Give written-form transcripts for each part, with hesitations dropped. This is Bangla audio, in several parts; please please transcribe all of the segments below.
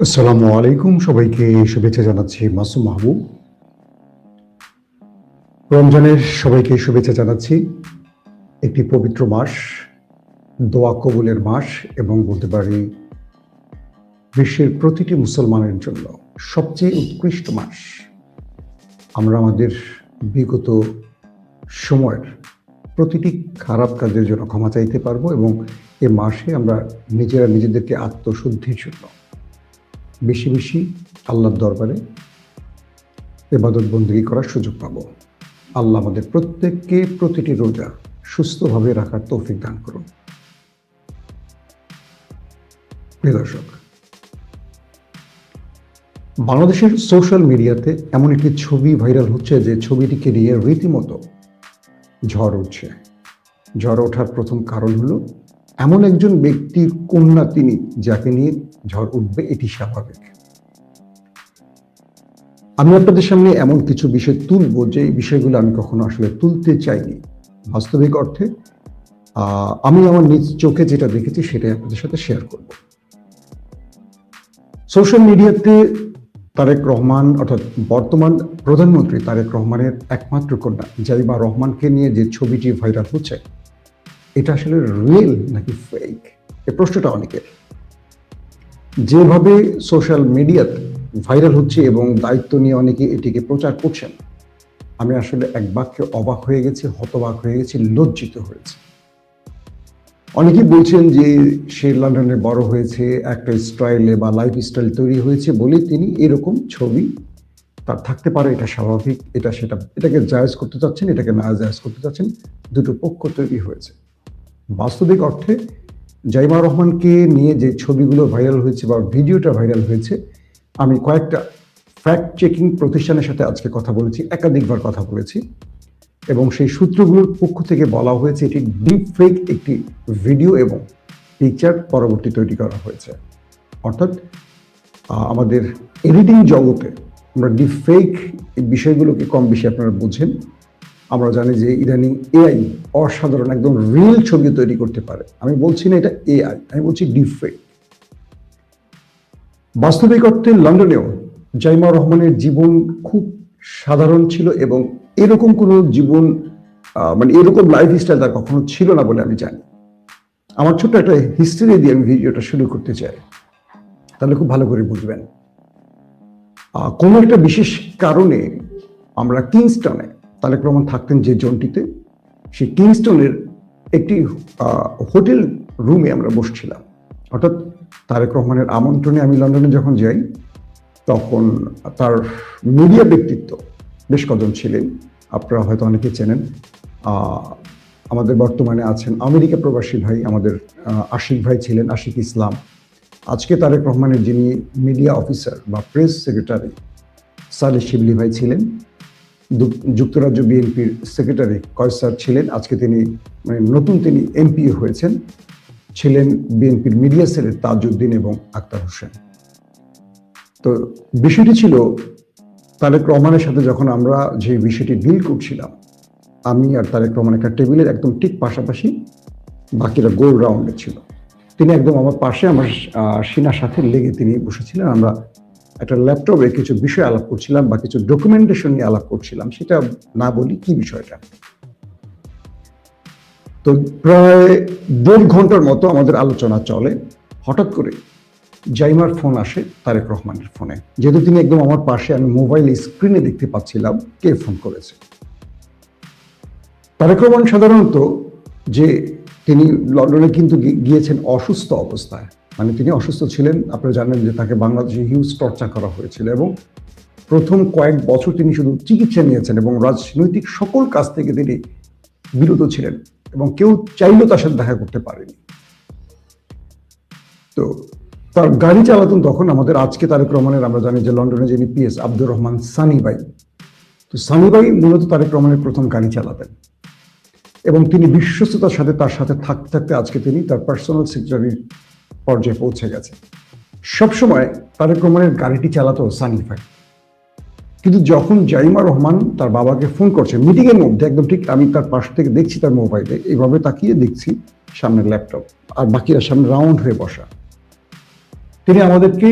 আসসালামু আলাইকুম, সবাইকে শুভেচ্ছা জানাচ্ছি মাসুম মাহবুব। রমজানের সবাইকে শুভেচ্ছা জানাচ্ছি। একটি পবিত্র মাস, দোয়া কবুলের মাস এবং বলতে পারি বিশ্বের প্রতিটি মুসলমানের জন্য সবচেয়ে উৎকৃষ্ট মাস। আমরা আমাদের বিগত সময়ের প্রতিটি খারাপ কাজের জন্য ক্ষমা চাইতে পারবো এবং এ মাসে আমরা নিজেরা নিজেদেরকে আত্মশুদ্ধির জন্য বেশি বেশি আল্লাহর দরবারে ইবাদত বন্দেগী করার সুযোগ পাবো। আল্লাহ আমাদের প্রত্যেককে প্রতিটি রোজা সুস্থভাবে রাখার তৌফিক দান করুন। প্রিয় দর্শক, বাংলাদেশের সোশ্যাল মিডিয়াতে এমন একটি ছবি ভাইরাল হচ্ছে যে ছবিটিকে নিয়ে রীতিমতো ঝড় উঠছে। ঝড় ওঠার প্রথম কারণ হলো এমন একজন ব্যক্তির কন্যা তিনি, যাকে নিয়ে ঝড় উঠবে এটি স্বাভাবিক। আমি আপনাদের সামনে এমন কিছু বিষয় তুলবো যে বিষয়গুলো আমি কখনো আসলে তুলতে চাইনি। বাস্তবিক অর্থে আমি আমার নিজ চোখে যেটা দেখেছি সেটাই আপনাদের সাথে শেয়ার করব। সোশ্যাল মিডিয়াতে তারেক রহমান অর্থাৎ বর্তমান প্রধানমন্ত্রী তারেক রহমানের একমাত্র কন্যা জাইমা রহমানকে নিয়ে যে ছবিটি ভাইরাল হচ্ছে, এটা আসলে রিয়েল নাকি ফেক, এই প্রশ্নটা অনেকের। যেভাবে সোশ্যাল মিডিয়াতে ভাইরাল হচ্ছে এবং দায়িত্ব নিয়ে অনেকে এটিকে প্রচার করছেন, আমি আসলে এক বাক্যে অবাক হয়ে গেছি, হতবাক হয়ে গেছি, লজ্জিত হয়েছে। অনেকেই বলছেন যে সে লন্ডনে বড় হয়েছে, একটা স্টাইলে বা লাইফ স্টাইল তৈরি হয়েছে বলে তিনি এরকম ছবি তার থাকতে পারে, এটা স্বাভাবিক, এটা সেটা, এটাকে জায়েজ করতে চাচ্ছেন, এটাকে না জায়েজ করতে চাচ্ছেন, দুটো পক্ষ তৈরি হয়েছে। বাস্তবিক অর্থে জাইমা রহমানকে নিয়ে যে ছবিগুলো ভাইরাল হয়েছে বা ভিডিওটা ভাইরাল হয়েছে, আমি কয়েকটা ফ্যাক্ট চেকিং প্রতিষ্ঠানের সাথে আজকে কথা বলেছি, একাধিকবার কথা বলেছি, এবং সেই সূত্রগুলোর পক্ষ থেকে বলা হয়েছে এটি ডিপ ফেক একটি ভিডিও এবং পিকচার পরবর্তী তৈরি করা হয়েছে। অর্থাৎ আমাদের এডিটিং জগতে আমরা ডিপ ফেক এই বিষয়গুলোকে কম বেশি আপনারা বুঝেন। আমরা জানি যে ইদানিং এআই অসাধারণ একদম রিয়েল ছবি তৈরি করতে পারে। আমি বলছি না এটা এআই, আমি বলছি ডিপ ফেক। বাস্তবিক অর্থে লন্ডনেও জাইমা রহমানের জীবন খুব সাধারণ ছিল এবং এরকম কোনো জীবন মানে এরকম লাইফ স্টাইল তার কখনো ছিল না বলে আমি জানি। আমার ছোট্ট একটা হিস্ট্রি দিয়ে আমি ভিডিওটা শুরু করতে চাই, তাহলে খুব ভালো করে বুঝবেন। কোনো একটা বিশেষ কারণে আমরা কিংস্টনে, তারেক রহমান থাকতেন যে জোনটিতে, সেই কিংস্টনের একটি হোটেল রুমে আমরা বসছিলাম। অর্থাৎ তারেক রহমানের আমন্ত্রণে আমি লন্ডনে যখন যাই, তখন তার মিডিয়া ব্যক্তিত্ব বেশ কজন ছিলেন, আপনারা হয়তো অনেকে চেনেন। আমাদের বর্তমানে আছেন আমেরিকা প্রবাসী ভাই, আমাদের আশিক ভাই ছিলেন, আশিক ইসলাম। আজকে তারেক রহমানের যিনি মিডিয়া অফিসার বা প্রেস সেক্রেটারি সালেহ শিবলি ভাই ছিলেন। যুক্তরাজ্য বিএনপির সেক্রেটারি কয়সার ছিলেন, আজকে তিনি মানে নতুন তিনি এমপি হয়েছেন। ছিলেন বিএনপির মিডিয়া সেলের তাজউদ্দিন এবং আক্তার হোসেন। তো বিষয়টি ছিল তারেক রহমানের সাথে যখন আমরা যে বিষয়টি ডিল করছিলাম, আমি আর তারেক রহমান একটা টেবিলের একদম ঠিক পাশাপাশি, বাকিরা গোল রাউন্ডে ছিল। তিনি একদম আমার পাশে, আমার সিনার সাথে লেগে তিনি বসেছিলেন। আমরা একটা ল্যাপটপে কিছু বিষয় আলাপ করছিলাম বা কিছু ডকুমেন্টেশন নিয়ে আলাপ করছিলাম, সেটা না বলি কি বিষয়টা। তো প্রায় 1.5 ঘন্টার মতো আমাদের আলোচনা চলে। হঠাৎ করে জাইমার ফোন আসে তারেক রহমানের ফোনে। যেহেতু তিনি একদম আমার পাশে, আমি মোবাইল স্ক্রিনে দেখতে পাচ্ছিলাম কে ফোন করেছে। তারেক রহমান সাধারণত যে তিনি লন্ডনে কিন্তু গিয়েছেন অসুস্থ অবস্থায়, মানে তিনি অসুস্থ ছিলেন। আপনারা জানেন যে তাকে বাংলাদেশে হিউজ টর্চার করা হয়েছিল এবং প্রথম কয়েক বছর তিনি শুধু চিকিৎসা নিয়েছেন এবং রাজনৈতিক সকল কাজ থেকে তিনি বিরত ছিলেন এবং কেউ চাইলেও তার সাথে দেখা করতে পারেনি। তো তার গাড়ি চালাতেন তখন আমাদের আজকে তারেক রহমানের, আমরা জানি যে লন্ডনে যিনি পিএস আব্দুর রহমান সানি ভাই, তো সানি ভাই মূলত তারেক রহমানের প্রথম গাড়ি চালাতেন এবং তিনি বিশ্বস্ততার সাথে তার সাথে থাকতে থাকতে আজকে তিনি তার পার্সোনাল সেক্রেটারির পর্যায়ে পৌঁছে গেছে। সবসময় তারেক রহমানের গাড়িটি চালাতো সানি ভাই। কিন্তু যখন জাইমা রহমান তার বাবাকে ফোন করছে মিটিংয়ের মধ্যে, একদম ঠিক আমি তার পাশ থেকে দেখছি তার মোবাইলে, এইভাবে তাকিয়ে দেখছি সামনের ল্যাপটপ আর বাকিরা সামনে রাউন্ড হয়ে বসা, তিনি আমাদেরকে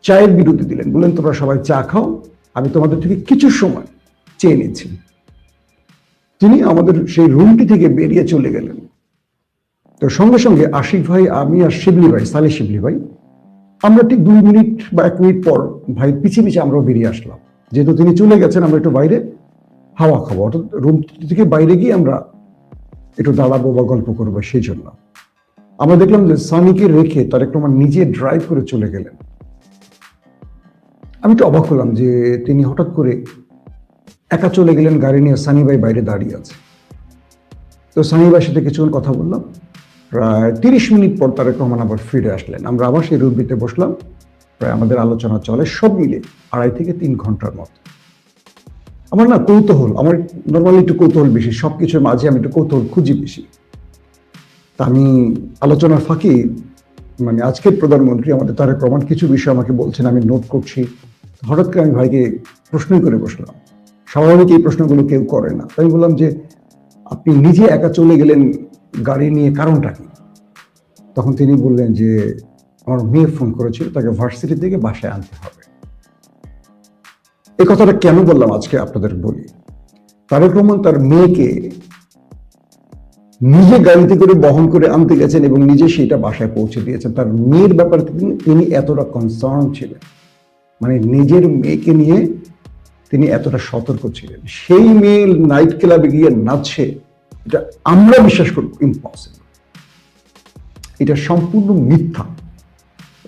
চায়ের বিরতি দিলেন, বললেন তোমরা সবাই চা খাও, আমি তোমাদের থেকে কিছু সময় চেয়ে নিচ্ছি। তিনি আমাদের সেই রুমটি থেকে বেরিয়ে চলে গেলেন। তো সঙ্গে সঙ্গে আশিক ভাই, আমি আর শিবলি ভাই, সালে শিবলি ভাই, আমরা ঠিক 2 মিনিট বা 1 মিনিট পর ভাই পিছিয়ে পিছিয়ে আমরাও বেরিয়ে আসলাম। যেহেতু তিনি চলে গেছেন, আমরা একটু বাইরে হাওয়া খাবো, অর্থাৎ রুম থেকে বাইরে গিয়ে আমরা একটু দাঁড়াবো বা গল্প করবো। সেই জন্য আমরা দেখলাম যে সানিকে রেখে তারেক রহমান নিজে ড্রাইভ করে চলে গেলেন। আমি একটু অবাক হলাম যে তিনি হঠাৎ করে একা চলে গেলেন গাড়ি নিয়ে, সানি ভাই বাইরে দাঁড়িয়ে আছে। তো সানি ভাইয়ের সাথে কিছুক্ষণ কথা বললাম, প্রায় 30 মিনিট পর তারেক রহমান আবার ফিরে আসলেন। আমরা আবার সেই রুমটিতে বসলাম, প্রায় আমাদের আলোচনা চলে সব মিলে 2.5 থেকে 3 ঘন্টার মতো। আমার না কৌতূহল, আমার নর্মালি একটু কৌতূহল বেশি, সবকিছুর মাঝে আমি একটু কৌতূহল খুঁজি বেশি। তা আমি আলোচনার ফাঁকে মানে আজকের প্রধানমন্ত্রী আমাদের তারেক রহমান কিছু বিষয় আমাকে বলছেন, আমি নোট করছি। হঠাৎ করে আমি ভাইকে প্রশ্নই করে বসলাম। স্বাভাবিক এই প্রশ্নগুলো কেউ করে না। আমি বললাম যে আপনি নিজে একা চলে গেলেন গাড়ি নিয়ে, কারণটা কি? তখন তিনি বললেন যে আমার মেয়ে ফোন করেছিল, তাকে ভার্সিটি থেকে বাসায় আনতে হবে। এই কথাটা কেন বললাম আজকে আপনাদের বলি। তারেক রহমান তার মেয়েকে নিজে গাড়িতে করে বহন করে আনতে গেছেন এবং নিজে সেটা বাসায় পৌঁছে দিয়েছেন। তার মেয়ের ব্যাপারে তিনি এতটা কনসার্ন ছিলেন, মানে নিজের মেয়েকে নিয়ে তিনি এতটা সতর্ক ছিলেন। সেই মেয়ে নাইট ক্লাবে গিয়ে নাচছে, এটা আমরা বিশ্বাস করব ইম্পসিবল। এটা সম্পূর্ণ মিথ্যা,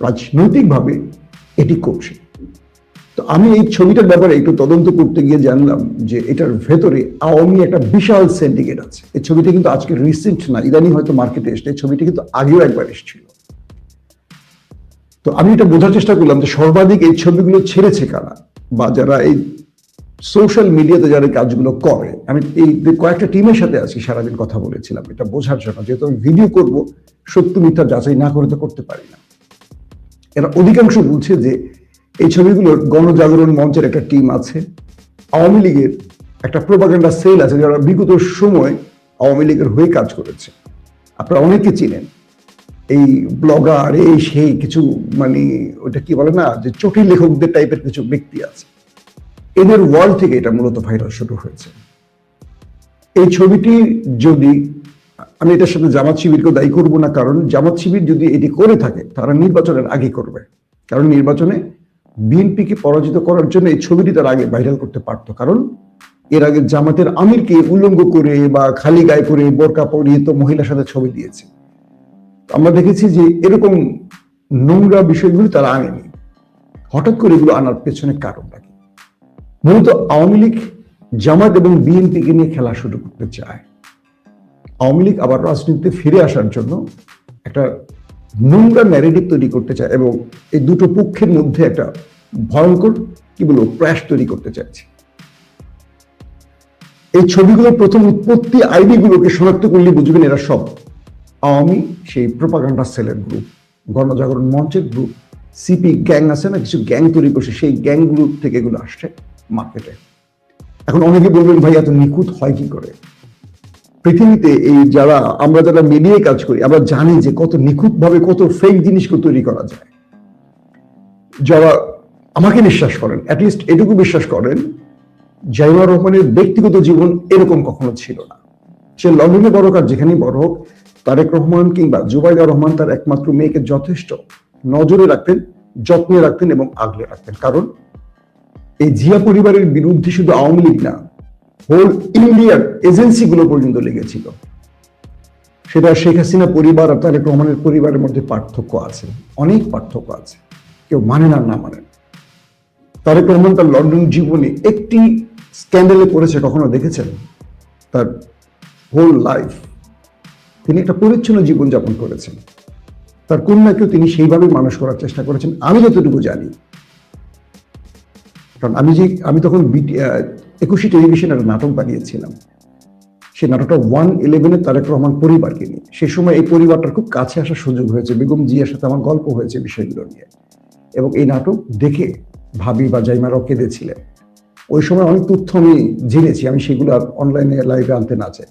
রাজনৈতিকভাবে এটি করছে। তো আমি এই ছবিটার ব্যাপারে একটু তদন্ত করতে গিয়ে জানলাম যে এটার ভেতরে আওয়ামী একটা বিশাল সিন্ডিকেট আছে। এই ছবিটা কিন্তু আজকে রিসেন্ট না, ইদানিং হয়তো মার্কেটে এসছে। এই ছবিটা কিন্তু আগেও একবার এসেছিল। তো আমি এটা বোঝার চেষ্টা করলাম যে সর্বাধিক এই ছবিগুলো ছেড়েছে কারা, বা যারা এই সোশ্যাল মিডিয়াতে যারা কাজগুলো করে। আমি এই কয়েকটা টিমের সাথে আছি, সারাদিন কথা বলেছিলাম এটা বোঝার জন্য, যেহেতু আমি ভিডিও করব, সত্য মিথ্যা যাচাই না করে তো করতে পারি না। এরা অধিকাংশ বলছে যে এই ছবিগুলোর গণজাগরণ মঞ্চের একটা টিম আছে, আওয়ামী লীগের একটা প্রোপাগান্ডা সেল আছে যারা বিগত সময় আওয়ামী লীগের হয়ে কাজ করেছে। আপনারা অনেকে চিনেন, এই ব্লগার, এই সেই কিছু, মানে ওটা কি বলে না, যে চটিল লেখকদের টাইপের কিছু ব্যক্তি আছে, এদের ওয়ার্ল্ড থেকে এটা মূলত ভাইরাল শুরু হয়েছে। এই ছবিটি যদি, আমি এটার সাথে জামাত শিবিরকেও দায়ী করব না, কারণ জামাত শিবির যদি এটি করে থাকে তারা নির্বাচনের আগে করবে, কারণ নির্বাচনে বিএনপিকে পরাজিত করার জন্য এই ছবিটি তার আগে ভাইরাল করতে পারতো। কারণ এর আগে জামাতের আমিরকে উলঙ্গ করে বা খালি গায়ে করে বোরকা পরিয়ে তো মহিলার সাথে ছবি দিয়েছে। আমরা দেখেছি যে এরকম নোংরা বিষয়গুলি তারা আনেনি। হঠাৎ করে এগুলো আনার পেছনে কারণটা কি? মূলত আওয়ামী লীগ জামাত এবং বিএনপিকে নিয়ে খেলা শুরু করতে চায়। আওয়ামী লীগ আবার রাজনীতিতে ফিরে আসার জন্য একটা নোংরা ন্যারেটিভ তৈরি করতে চায় এবং এই দুটো পক্ষের মধ্যে একটা ভয়ঙ্কর কি বলবো ক্র্যাশ তৈরি করতে চাইছে। এই ছবিগুলোর প্রথম উৎপত্তি আইডি গুলোকে শনাক্ত করলে বুঝবেন এরা সব আওয়ামী সেই প্রোপাগান্ডা সেলের গ্রুপ, গণজাগরণ মঞ্চের গ্রুপ, সিপি গ্যাং আছে না, কিছু গ্যাং তৈরি করছে, সেই গ্যাংগুলো থেকে এগুলো আসছে মার্কেটে। এখন অনেকে বলবেন ভাই এত নিখুঁত হয় কি করে? পৃথিবীতে এই আমরা যারা মিডিয়ায় কাজ করি, আমরা জানি যে কত নিখুঁত ভাবে কত ফেক জিনিসকে তৈরি করা যায়। যারা আমাকে বিশ্বাস করেন, অ্যাটলিস্ট এটুকু বিশ্বাস করেন, জাইমা রহমানের ব্যক্তিগত জীবন এরকম কখনো ছিল না। সে লন্ডনে বড় হোক আর যেখানেই বড় হোক, তারেক রহমান কিংবা জুবাইদা রহমান তার একমাত্র মেয়েকে যথেষ্ট নজরে রাখতেন, যত্নে রাখতেন এবং আগলে রাখতেন। কারণ এই জিয়া পরিবারের বিরুদ্ধে শুধু আওয়ামী লীগ না, হোল ইন্ডিয়ার এজেন্সিগুলো পর্যন্ত লেগেছিল। সেটা শেখ হাসিনা পরিবার আর তারেক রহমানের পরিবারের মধ্যে পার্থক্য আছে, অনেক পার্থক্য আছে, কেউ মানেন আর না মানেন। তারেক রহমান তার লন্ডন জীবনে একটি স্ক্যান্ডেলে পড়েছে কখনো দেখেছেন? তার হোল লাইফ তিনি একটা পরিচ্ছন্ন জীবনযাপন করেছেন। তার কন্যাকেও তিনি সেইভাবে মানুষ করার চেষ্টা করেছেন, আমি যতটুকু জানি। কারণ আমি তখন 21 টেলিভিশনে একটা নাটক বানিয়েছিলাম। সেই নাটকটা 111 তারেক রহমান পরিবারকে নিয়ে। সেই সময় এই পরিবারটার খুব কাছে আসার সুযোগ হয়েছে, বেগম জিয়ার সাথে আমার গল্প হয়েছে বিষয়গুলো নিয়ে। এবং এই নাটক দেখে ভাবি বা জাইমারাও কেঁদেছিলেন। ওই সময় অনেক তথ্য আমি জেনেছি, আমি সেগুলো আর অনলাইনে লাইভে আনতে না চাই।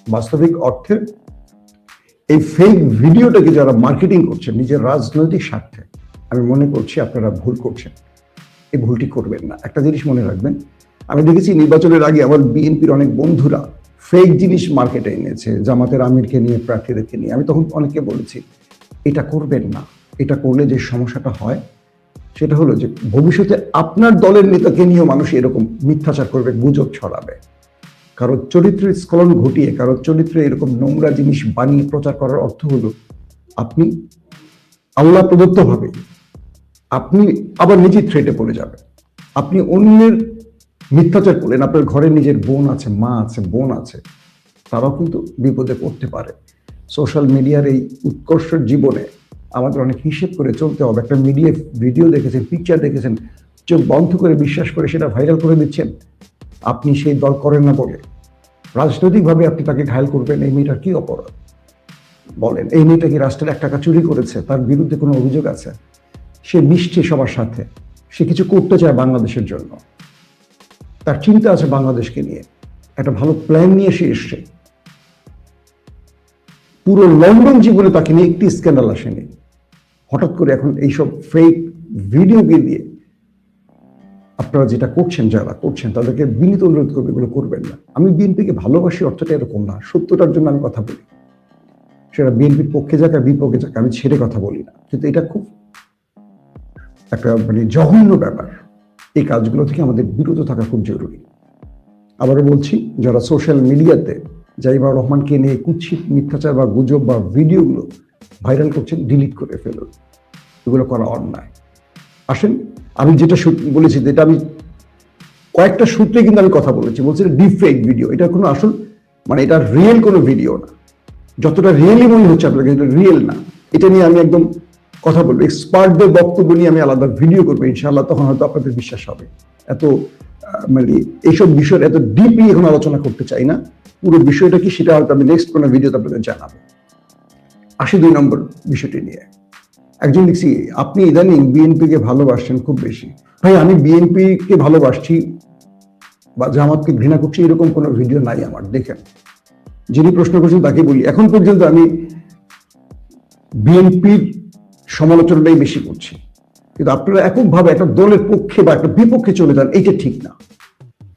বাস্তবিক অর্থে এই ফেক ভিডিওটাকে যারা মার্কেটিং করছে নিজের রাজনৈতিক স্বার্থে, আমি মনে করছি আপনারা ভুল করছেন। এই ভুলটি করবেন না। একটা জিনিস মনে রাখবেন, আমি দেখেছি নির্বাচনের আগে আমার বিএনপির অনেক বন্ধুরা ফেক জিনিস মার্কেটে এনেছে, জামাতের আমিরকে নিয়ে, প্রার্থীদেরকে নিয়ে। আমি তখন অনেককে বলেছি এটা করবেন না। এটা করলে যে সমস্যাটা হয় সেটা হলো যে ভবিষ্যতে আপনার দলের নেতাকে নিয়েও মানুষ এরকম মিথ্যাচার করবে, গুজব ছড়াবে। কারো চরিত্রের স্খলন ঘটিয়ে, কারো চরিত্রে এরকম নোংরা জিনিস বানিয়ে প্রচার করার অর্থ হলো আপনি আল্লাহ প্রদত্ত ভাবে আপনি আবার নিজে থ্রেটে পড়ে যাবেন। আপনি অন্যের মিথ্যাচার করলেন, আপনার ঘরে নিজের বোন আছে, মা আছে, বোন আছে, তারাও কিন্তু বিপদে পড়তে পারে। সোশ্যাল মিডিয়ার এই উৎকর্ষের জীবনে আমাদের অনেক হিসেব করে চলতে হবে। একটা মিডিয়া ভিডিও দেখেছেন, পিকচার দেখেছেন, চোখ বন্ধ করে বিশ্বাস করে সেটা ভাইরাল করে দিচ্ছেন আপনি সেই দল করেন না বলে। রাজনৈতিকভাবে আপনি তাকে ঘায়ল করবেন, এই মেয়েটার কি অপরাধ বলেন? এই মেয়েটা কি রাষ্ট্রের 1 টাকা চুরি করেছে? তার বিরুদ্ধে কোনো অভিযোগ আছে? সে মিশছে সবার সাথে, সে কিছু করতে চায় বাংলাদেশের জন্য, তার চিন্তা আছে বাংলাদেশকে নিয়ে, একটা ভালো প্ল্যান নিয়ে সে এসছে। পুরো লন্ডন জীবনে তাকে নিয়ে একটি স্ক্যান্ডাল আসেনি। হঠাৎ করে এখন এইসব ফেক ভিডিওকে দিয়ে আপনারা যেটা করছেন, যারা করছেন তাদেরকে বিনীত অনুরোধ করবে এগুলো করবেন না। আমি বিএনপিকে ভালোবাসি অর্থটা এরকম না, সত্যটার জন্য আমি কথা বলি। সেটা বিএনপির পক্ষে যাক আর বিপক্ষে যাক, আমি ছেড়ে কথা বলি না। কিন্তু এটা খুব একটা জঘন্য ব্যাপার। এই কাজগুলো থেকে আমাদের বিরত থাকা খুব জরুরি। আবারও বলছি, যারা সোশ্যাল মিডিয়াতে জাইমা রহমানকে নিয়ে কুৎসিত মিথ্যাচার বা গুজব বা ভিডিওগুলো ভাইরাল করছেন, ডিলিট করে ফেলুন। এগুলো করা অন্যায়। আসেন, আমি যেটা বলেছি, যেটা আমি কয়েকটা সূত্রে কিন্তু আমি কথা বলেছি, বলছি ডিপ ফেক ভিডিও। এটা কোনো আসল এটা রিয়েল কোনো ভিডিও না। যতটা রিয়েলি মনে হচ্ছে আপনাকে, এটা রিয়েল না। এটা নিয়ে আমি একদম কথা বলবো, এক্সপার্টদের বক্তব্য নিয়ে আমি আলাদা ভিডিও করবো ইনশাআল্লাহ, তখন হয়তো আপনাদের বিশ্বাস হবে। এত এইসব বিষয়ের এত ডিপলি এখন আলোচনা করতে চাই না। পুরো বিষয়টা কি সেটা হয়তো আমি নেক্সট কোনো ভিডিওতে আপনাদের জানাবো। 82 নম্বর বিষয়টি নিয়ে একজন লিখছি, আপনি ইদানিং বিএনপিকে ভালোবাসছেন খুব বেশি। ভাই, আমি বিএনপিকে ভালোবাসছি বা জামাতকে ঘৃণা করছি এরকম কোনো ভিডিও নাই আমার। দেখেন, যিনি প্রশ্ন করছেন তাকে বলি, এখন পর্যন্ত আমি বিএনপির সমালোচনাটাই বেশি করছি। কিন্তু আপনারা এককভাবে একটা দলের পক্ষে বা একটা বিপক্ষে চলে যান, এইটা ঠিক না।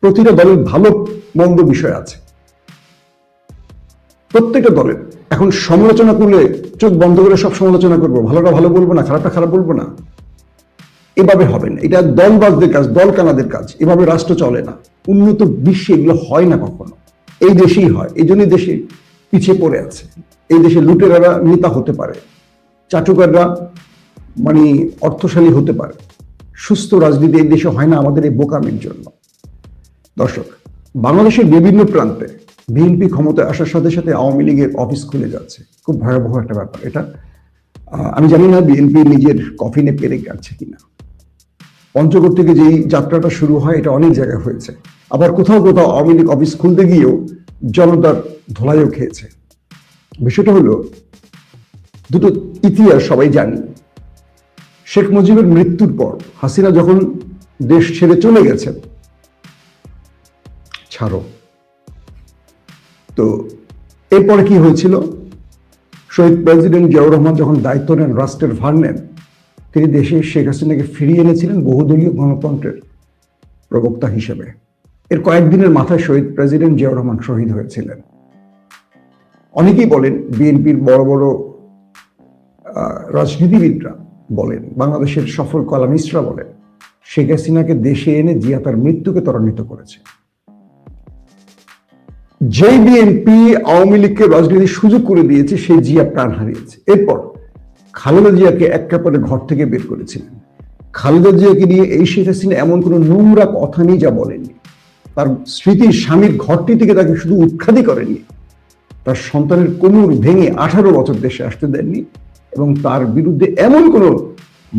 প্রতিটা দলের ভালো মন্দ বিষয় আছে, প্রত্যেকটা দলের। এখন সমালোচনা করলে চোখ বন্ধ করে সব সমালোচনা করবো, ভালোটা ভালো বলবো না, খারাপটা খারাপ বলবো না, এভাবে হবে না। এটা দলবাজদের কাজ, দল কানাদের কাজ। এভাবে রাষ্ট্র চলে না। উন্নত বিশ্বে এগুলো হয় না কখনো। এই দেশেই হয়। এই জন্যই দেশে পিছিয়ে পড়ে আছে। এই দেশে লুটেরারা নেতা হতে পারে, চাটুকাররা অর্থশালী হতে পারে। সুস্থ রাজনীতি এই দেশে হয় না আমাদের এই বোকামির জন্য। দর্শক, বাংলাদেশের বিভিন্ন প্রান্তে বিএনপি ক্ষমতায় আসার সাথে সাথে আওয়ামী লীগের অফিস খুলে যাচ্ছে। খুব ভয়াবহ একটা ব্যাপার এটা। আমি জানি না বিএনপি নিজের কফিনে পেরে গেছে কিনা। পঞ্চগড় থেকে যেই যাত্রাটা শুরু হয়, এটা অনেক জায়গায় হয়েছে। আবার কোথাও কোথাও আওয়ামী লীগ অফিস খুলতে গিয়েও জনতার ধোলাইও খেয়েছে। বিষয়টা হলো, দুটো ইতিহাস সবাই জানি। শেখ মুজিবের মৃত্যুর পর হাসিনা যখন দেশ ছেড়ে চলে গেছেন, তো এরপরে কি হয়েছিল? শহীদ প্রেসিডেন্ট জিয়াউর রহমান যখন দায়িত্ব নেন, রাষ্ট্রের ভার নেন, তিনি দেশে শেখ হাসিনাকে ফিরিয়ে এনেছিলেন বহুদলীয় গণতন্ত্রের প্রবক্তা হিসেবে। এর কয়েকদিনের মাথায় শহীদ প্রেসিডেন্ট জিয়াউর রহমান শহীদ হয়েছিলেন। অনেকেই বলেন, বিএনপির বড় বড় রাজনীতিবিদরা বলেন, বাংলাদেশের সফল কলামিস্টরা বলেন, শেখ হাসিনাকে দেশে এনে জিয়া তার মৃত্যুকে ত্বরান্বিত করেছে। যে বিএনপি আওয়ামী লীগকে রাজনীতির সুযোগ করে দিয়েছে, সেই জিয়া প্রাণ হারিয়েছে। এরপর খালেদা জিয়াকে এক কাপড়ে ঘর থেকে বের করেছিলেন। খালেদা জিয়াকে নিয়ে এই শেখ হাসিনা এমন কোনো নোংরা কথা নেই যা বলেননি। তার স্মৃতির স্বামীর ঘরটি থেকে তাকে শুধু উৎখাতই করেননি, তার সন্তানের কোমর ভেঙে 18 বছর দেশে আসতে দেননি। এবং তার বিরুদ্ধে এমন কোনো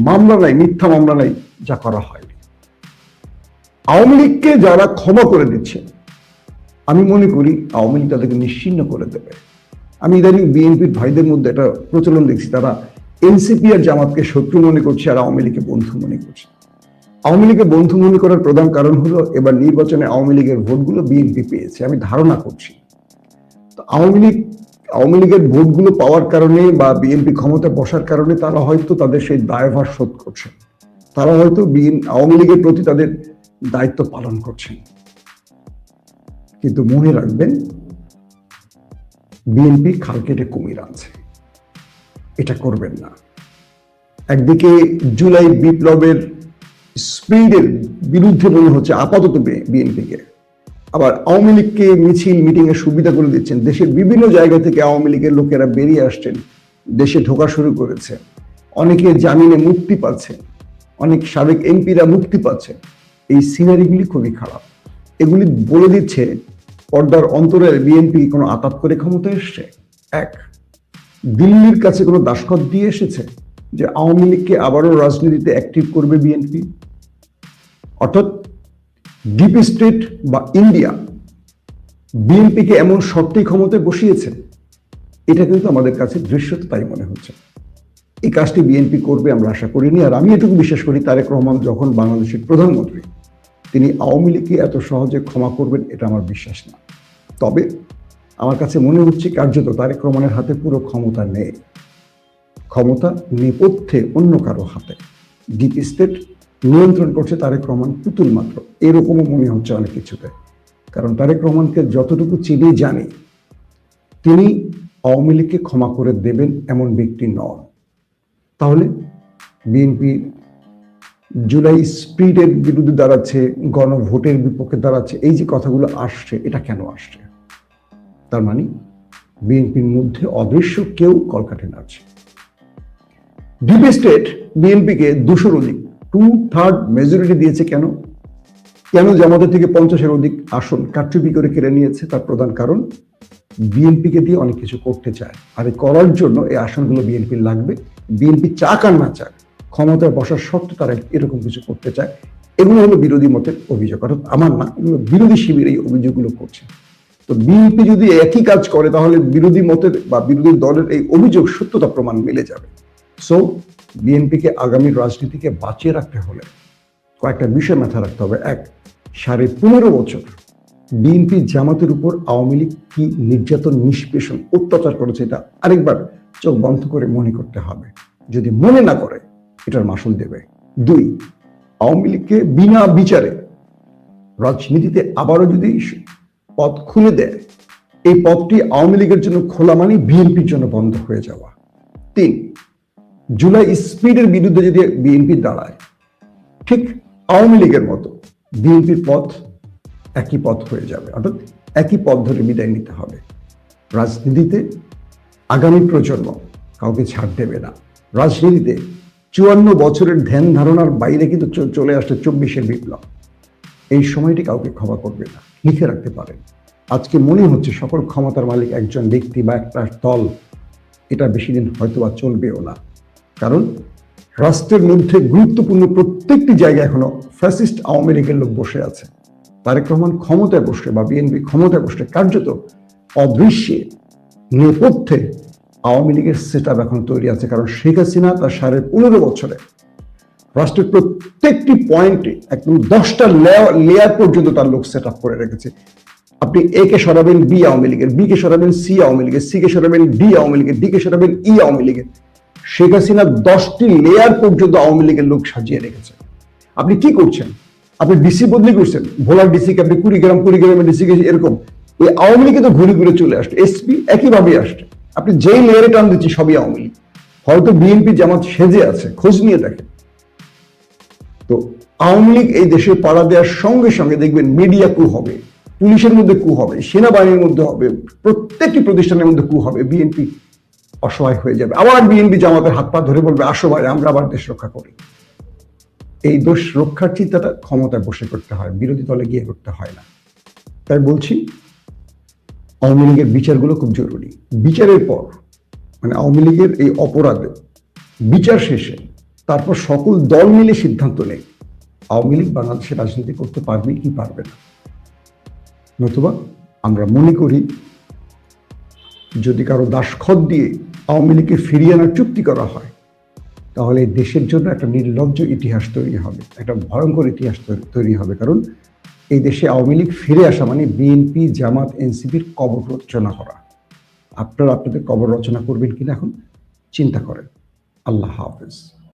মামলা নাই, মিথ্যা মামলা নাই যা করা হয়নি। আওয়ামী লীগকে যারা ক্ষমা করে দিচ্ছে, আমি মনে করি আওয়ামী লীগ তাদেরকে নিশ্চিহ্ন করে দেবে। আমি ইদানিং বিএনপির ভাইদের মধ্যে একটা প্রচলন দেখছি, তারা এনসিপি আর জামাতকে শত্রু মনে করছে আর আওয়ামী লীগকে বন্ধু মনে করছে। আওয়ামী লীগকে বন্ধু মনে করার প্রধান কারণ হলো, এবার নির্বাচনে আওয়ামী লীগের ভোটগুলো বিএনপি পেয়েছে, আমি ধারণা করছি। তো আওয়ামী লীগ আওয়ামী লীগের ভোটগুলো পাওয়ার কারণে বা বিএনপি ক্ষমতা বসার কারণে তারা হয়তো তাদের সেই দায়ভার শোধ করছেন, তারা হয়তো আওয়ামী লীগের প্রতি তাদের দায়িত্ব পালন করছেন। কিন্তু মনে রাখবেন, বিএনপি খাল কেটে কুমির আনছে, এটা করবেন না। একদিকে জুলাই বিপ্লবের স্পিডের বিরুদ্ধে মনে হচ্ছে আপাতত বিএনপিকে, আবার আওয়ামী লীগকে মিছিল মিটিং এর সুবিধা করে দিচ্ছেন। দেশের বিভিন্ন জায়গা থেকে আওয়ামী লীগের লোকেরা বেরিয়ে আসছেন, দেশে ঢোকা শুরু করেছে, অনেকে জামিনে মুক্তি পাচ্ছে, অনেক সাবেক এমপিরা মুক্তি পাচ্ছে। এই সিনারিগুলি খুবই খারাপ। এগুলি বলে দিচ্ছে পর্দার অন্তরে বিএনপি কোনো আতাত করে ক্ষমতায় এসছে। এক, দিল্লির কাছে কোনো দাসখত দিয়ে এসেছে যে আওয়ামী লীগকে আবারও রাজনীতিতে অ্যাক্টিভ করবে বিএনপি। অর্থাৎ ডিপ স্টেট বা ইন্ডিয়া বিএনপিকে এমন শর্তেই ক্ষমতায় বসিয়েছে, এটা কিন্তু আমাদের কাছে দৃশ্যত তাই মনে হচ্ছে। এই কাজটি বিএনপি করবে আমরা আশা করিনি। আর আমি এটুকু বিশ্বাস করি, তারেক রহমান যখন বাংলাদেশের প্রধানমন্ত্রী, তিনি আওয়ামী লীগকে এত সহজে ক্ষমা করবেন এটা আমার বিশ্বাস না। তবে আমার কাছে মনে হচ্ছে কার্যত তারেক রহমানের হাতে পুরো ক্ষমতা নেই, ক্ষমতা নেপথ্যে অন্য কারো হাতে। ডিপ স্টেট নিয়ন্ত্রণ করছে তারেক রহমান পুতুল মাত্র, এরকমও মনে হচ্ছে অনেক কিছুতে। কারণ তারেক রহমানকে যতটুকু চিনি জানি, তিনি আওয়ামী লীগকে ক্ষমা করে দেবেন এমন ব্যক্তি নন। তাহলে বিএনপি জুলাই স্পিডের বিরুদ্ধে দাঁড়াচ্ছে, গণভোটের বিপক্ষে দাঁড়াচ্ছে, এই যে কথাগুলো আসছে, এটা কেন আসছে? তার মানে বিএনপির মধ্যে অদৃশ্য কেউ কলকাঠি নাড়ছে। ডিপ স্টেট বিএনপিকে 200-র অধিক 2/3 মেজরিটি দিয়েছে। কেন কেন জামাতের থেকে 50-এর অধিক আসন কারচুপি করে কেড়ে নিয়েছে? তার প্রধান কারণ, বিএনপিকে দিয়ে অনেক কিছু করতে চায়, আর করার জন্য এই আসনগুলো বিএনপির লাগবে। বিএনপি চাক আর না চাক, ক্ষমতায় বসার সত্ত্বেও তারা এরকম কিছু করতে চায়। এগুলো হলো বিরোধী মতের অভিযোগ, অর্থাৎ আমার না, এগুলো বিরোধী শিবির এই অভিযোগগুলো করছে। তো বিএনপি যদি একই কাজ করে, তাহলে বিরোধী মতের বা বিরোধী দলের এই অভিযোগ সত্যতা প্রমাণ মিলে যাবে। সো বিএনপিকে আগামী রাজনীতিকে বাঁচিয়ে রাখতে হলে কয়েকটা বিষয় মাথায় রাখতে হবে। এক, 15.5 বছর বিএনপি জামাতের উপর আওয়ামী লীগ কি নির্যাতন, নিষ্পেষণ, অত্যাচার করেছে, এটা আরেকবার চোখ বন্ধ করে মনে করতে হবে। যদি মনে না করে, এটার মাসুল দেবে। 2, আওয়ামী লীগকে বিনা বিচারে রাজনীতিতে আবারও যদি পথ খুলে দেয়, এই পথটি আওয়ামী লীগের জন্য খোলা মানে বিএনপির জন্য বন্ধ হয়ে যাওয়া। 3, জুলাই স্পিডের বিরুদ্ধে যদি বিএনপি দাঁড়ায়, ঠিক আওয়ামী লীগের মতো বিএনপির পথ একই পথ হয়ে যাবে, অর্থাৎ একই পথ ধরে বিদায় নিতে হবে। রাজনীতিতে আগামী প্রজন্ম কাউকে ছাড় দেবে না। রাজনীতিতে 54 বছরের ধ্যান ধারণার বাইরে কিন্তু চলে আসছে 24-এর বিপ্লব। এই সময়টি কাউকে ক্ষমা করবে না, লিখে রাখতে পারেন। আজকে মনে হচ্ছে সকল ক্ষমতার মালিক একজন ব্যক্তি বা একটা দল, এটা বেশি দিন হয়তো বা চলবেও না। কারণ রাষ্ট্রের মধ্যে গুরুত্বপূর্ণ প্রত্যেকটি জায়গায় এখনো ফ্যাসিস্ট আওয়ামী লীগের লোক বসে আছে। তারেক রহমান ক্ষমতায় বসলে বা বিএনপি ক্ষমতায় বসলে কার্যত অদৃশ্যে নেপথ্যে আওয়ামী লীগের সেট আপ এখন তৈরি আছে। কারণ শেখ হাসিনা তার 15.5 বছরে রাষ্ট্রের প্রত্যেকটি পয়েন্টে একদম 10টা লেয়ার পর্যন্ত তার লোক সেট আপ করে রেখেছে। আপনি এ কে সরাবেন বি আওয়ামী লীগের, বি কে সরাবেন সি আওয়ামী লীগের, সি কে সরাবেন ডি আওয়ামী লীগের, ডি কে সরাবেন ই আওয়ামী লীগের। শেখ হাসিনা 10টি লেয়ার পর্যন্ত আওয়ামী লীগের লোক সাজিয়ে রেখেছে। আপনি কি করছেন? আপনি ডিসি বদলি করছেন, ভোলার ডিসিকে আপনি কুড়িগ্রামের ডিসিকে, এরকম ওই আওয়ামী লীগে তো ঘুরে ঘুরে চলে আসছে। এসপি একইভাবে আসছে। আপনি যেই লেয়ারে টান দিচ্ছি সবই আওয়ামী লীগ। হয়তো বিএনপি জামাত সেজে আছে, খোঁজ নিয়ে দেখেন। তো আওয়ামী লীগ এই দেশে পাড়া দেওয়ার সঙ্গে সঙ্গে দেখবেন মিডিয়া কু হবে, পুলিশের মধ্যে কু হবে, সেনাবাহিনীর মধ্যে হবে, প্রত্যেকটি প্রতিষ্ঠানের মধ্যে কু হবে। বিএনপি অসহায় হয়ে যাবে। আবার বিএনপি জামাতের হাত পা ধরে বলবে, আসো ভাই, আমরা আবার দেশ রক্ষা করি। এই দেশ রক্ষার চিন্তাটা ক্ষমতায় বসে করতে হয়, বিরোধী দলে গিয়ে করতে হয় না। তাই বলছি, আওয়ামী লীগের বিচারগুলো খুব জরুরি। বিচারের পর মানে আওয়ামী লীগের এই অপরাধে বিচার শেষে তারপর সকল দল মিলে সিদ্ধান্ত নেই আওয়ামী লীগ বাংলাদেশে রাজনীতি করতে পারবে কি পারবে না। নতুবা আমরা মনে করি, যদি কারো দাসখত দিয়ে আওয়ামী লীগকে ফিরিয়ে আনার চুক্তি করা হয়, তাহলে দেশের জন্য একটা নির্লজ্জ ইতিহাস তৈরি হবে, একটা ভয়ঙ্কর ইতিহাস তৈরি হবে। কারণ এই দেশে আওয়ামী লীগ ফিরে আসা মানে বিএনপি, জামাত, এনসিপির কবর রচনা করা। আপনারা আপনাদের কবর রচনা করবেন কিনা এখন চিন্তা করেন। আল্লাহ হাফেজ।